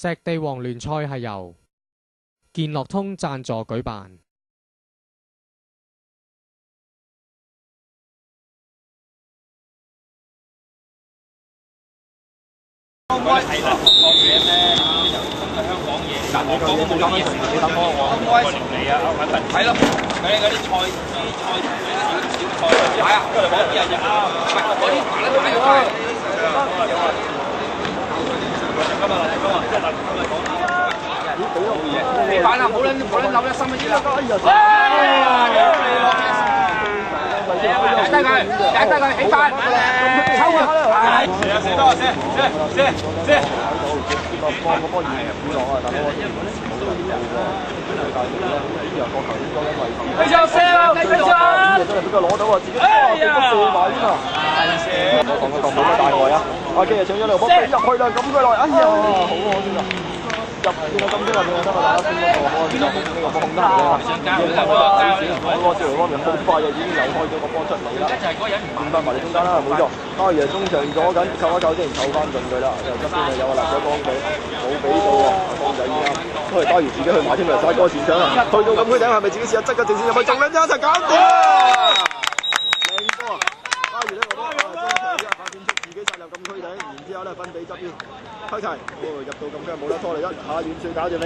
石地王聯賽係由健樂通贊助舉辦。係啦，放嘢咧，由深圳香港嘢，但我講冇嘢，你等我過嚟啊，係咯，嗰啲菜小菜，係啊，嗰啲人就啱，唔係嗰啲麻甩買快。你飯啊，冇撚扭一心一意啦！踩低佢，起飯，抽啊！射多射！幫嗰波二係補落啊，大佬冇人做喎，大佬呢啲個球應該因為佢上射啊！佢上！真係俾佢攞到啊，自己射埋添啊！我講個球冇乜大礙啊，阿基啊搶咗兩波飛入去啦，咁佢來，哎呀，好可惜啊！入見到咁多人佢得啦，先嗰個呢個波控得嚟啦，嗰個小羅方面好快就已經又開咗個波出嚟啦，轉翻埋嚟中間啦，冇錯，包爺中場咗緊，扣一扣先，扣翻進佢啦，又側邊有個立咗幫佢，冇俾到啊，幫仔已經都係包爺自己去買添啊，晒哥前場啊，去到禁區頂係咪自己試下側個正線入去，仲兩張一齊搞掂啊！靚波啊！包爺呢個波中場之後發展出自己殺入禁區頂，然之後咧分俾側邊。開齊，入到咁嘅冇得拖嚟，一下遠處搞掂你。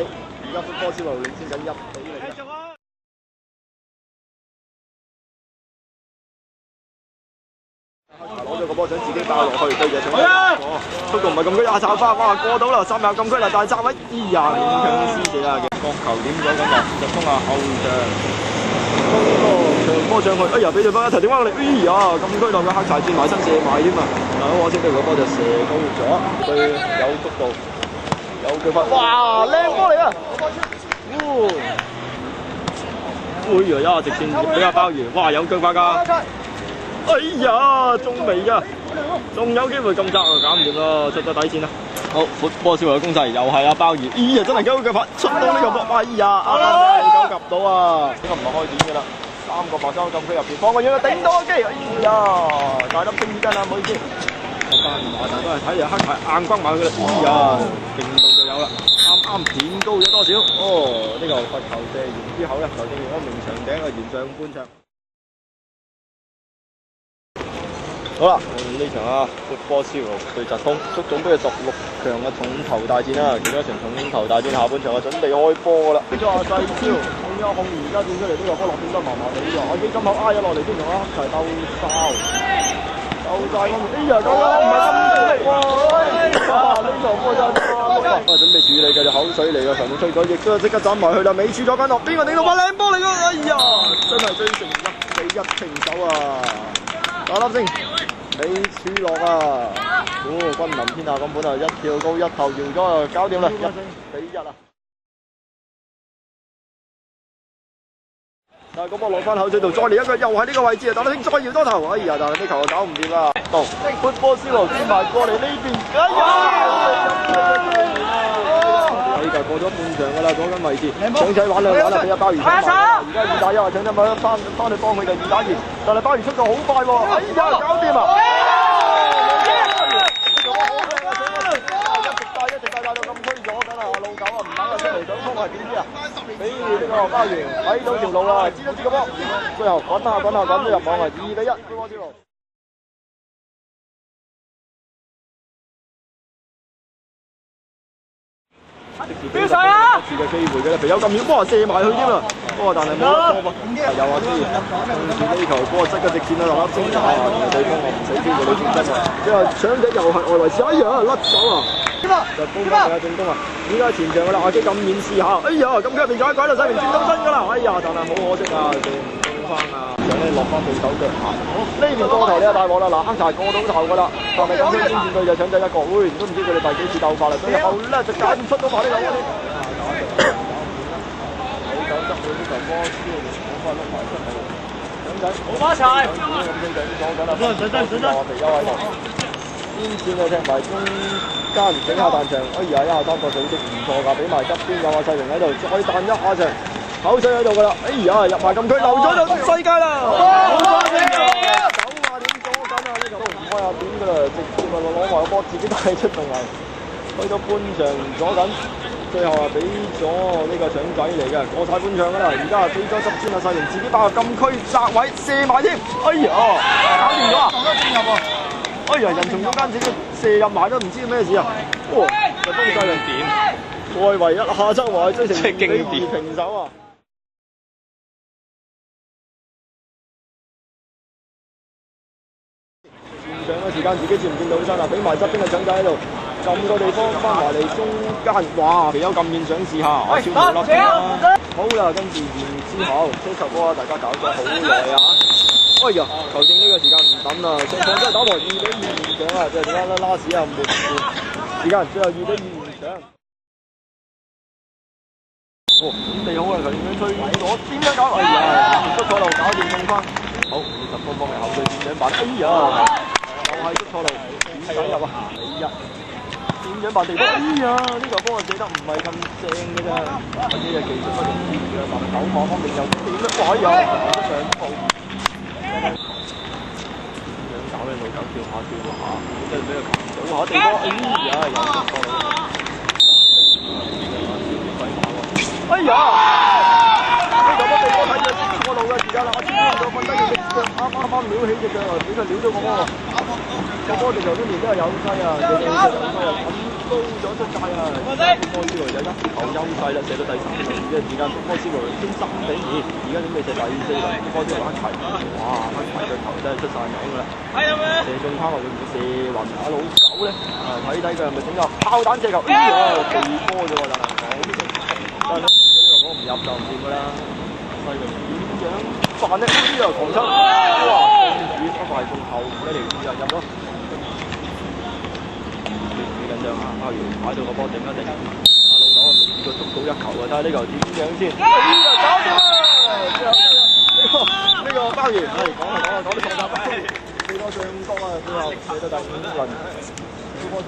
而家波斯路領先緊1-0。攞咗個波想自己爆落去，對住上速度唔係咁高，炒翻，哇過到啦，3入禁區啦，但係站位，哎呀勉強師姐啊嘅角球點咗咁啊，就衝下後場，長波上去，哎呀俾對方一頭點翻嚟，哎呀禁區內嘅黑柴轉埋身射埋添啊！好可惜呢個波就射高咗，佢有速度，有腳法，哇靚波嚟啊！哎呀直線俾阿鮑魚，哇有腳法㗎！哎呀仲未㗎，仲有機會咁窄啊，搞唔掂咯，出咗底線啦。好，波少嘅攻勢又係阿鮑魚，哎呀真係有腳法，出到呢個波，哎呀啱啱未夠及到啊！呢個唔係開點㗎啦。3個白衫禁區入邊，放個嘢佢頂到個機，哎呀！大粒星筋啊，唔好意思。但都係睇住黑柴硬轟埋佢啦，哎呀，勁到就有啦，啱點高咗多少？哦，呢個罰球射完之後咧，就正如我明場頂嘅完上半場。好啦，呢場啊，波斯羅對澤通，足總杯嘅16強嘅重頭大戰啦，其中一場重頭大戰下半場啊，準備開波噶啦。呢個細超控一控，而家轉出嚟呢個波落點得麻麻地喎，我基金口挨咗落嚟先同阿黑柴鬥晒我，哎呀，夠啦，唔係咁力喎！哇，呢場波真係準備處理嘅就口水嚟嘅，球門吹咗，亦都即刻斬埋去啦，尾柱咗緊落，邊個頂到把靚波嚟㗎？哎呀，真係追成1-1平手啊！打粒星。尾柱落啊！君臨天下咁本啊，一跳高一頭搖咗啊，搞掂啦，1-1啊！但係個波落翻口水度，再嚟一個，又喺呢個位置啊！打粒星再搖多頭，哎呀！但係呢球就搞唔掂啦。到波斯羅轉埋過嚟呢邊，哎呀！呢球過咗半場㗎啦，嗰間位置，搶仔玩兩玩啦，俾阿鮑魚搶埋。而家2打1啊，搶仔咪翻去幫佢哋2打2，但係鮑魚出球好快喎，哎呀，搞掂啊！一直帶到禁區咗，等啊老九啊唔等佢出嚟想衝係點知啊？俾呢個鮑魚睇到條路啦，知個波，最後滾下都入網係2-1，波斯羅。標上啊！次嘅機會嘅啦，肥友咁遠，波射埋去添啊！波但係冇得波喎，又話知控住呢球波側嘅直線啊，立粒星啊！對方我唔使機會你轉身啊！之後搶者又係外圍試，哎呀甩手啊！就攻翻佢進攻啊！依家前場嘅啦，阿基咁遠試下，哎呀咁佢入邊拐到西面轉到身㗎啦！哎呀，但係好可惜啊，射唔中翻啊！想咧落翻對手腳下，呢邊過頭呢個大鑊啦！嗱，黑柴過到頭㗎啦，但係咁樣先佔據就搶仔一個，都唔知佢哋第幾次鬥法啦，最後咧就揀唔出到埋呢個嗰啲。好走得去呢球波，好快碌埋出嚟，搶仔好馬柴，咁先頂咗緊啦，我哋優喺度。邊線啊踢埋中間整下彈場，哎呀一下3個組織唔錯㗎，俾埋側邊有阿世榮喺度，再彈一下場，口水喺度㗎啦，哎呀入埋禁區，留咗就世界啦！好多點咗緊啊！呢球都唔開下點㗎啦，直接咪攞埋個波自己帶出仲係，去到半場左緊，最後俾咗呢個搶仔嚟嘅，過晒半場㗎啦。而家俾咗執磚啊，細連自己打入禁區窄位射埋添，哎呀，搞掂咗啊！哎呀，人從中間自己射入埋都唔知咩事啊！哇，就幫細連點，外圍一下側圍追成2-2平手啊！上嘅時間自己轉唔轉到身啊！俾埋側邊嘅搶仔喺度，撳個地方翻埋嚟中間，哇！肥友撳面想試下，我超無粒啦！好啦，跟住然之後車球波啊，大家搞咗好耐啊！哎呀，球證呢個時間唔等啦，雙方真係打和2-2完場啊！即係點解咧？拉屎啊，末時間最後2-2完場。哦，點地好啊！球證吹咗，點樣搞？哎呀，出錯路，搞掂送翻。好，20分鐘嘅後隊點樣辦？哎呀！又係出錯路，點解入啊？哎呀，點樣辦地波？哎呀，呢球波射得唔係咁正嘅啫，或者係技術不容易嘅，但係9碼方面又點得鬼啊？上步，點樣搞咧？老狗跳下，跟住俾佢倒下地波，哎呀，又出錯路，哎呀！呢球波地波睇住出錯路嘅時間啦，我知道瞓低隻腳，啱撩起隻腳啊，俾佢撩咗個波喎。個波地球今年都係有勢啊，有勢啊，咁高咗出界啊！波斯羅有1球優勢啦，射到第3輪嘅時間，波斯羅先3-2，而家準備射第4輪，波斯羅一齊，哇！一齊嘅球真係出晒名㗎啦！射中拋落去射暈阿老狗咧，睇佢係咪整個炮彈射球？哎呀，地波啫喎，但係呢個波唔入就唔掂㗎啦！細路點樣辦咧？呢個狂抽，哇！公主不過係中後一條就入咗。幾緊張啊！拋完擺到個波頂一頂，阿老狗啊未試過捉到1球啊！睇下呢球點樣先。哎呀，搞掂啦！呢個鮑魚係講到錯啦，最多上角啊！最後射到第5輪，小波先。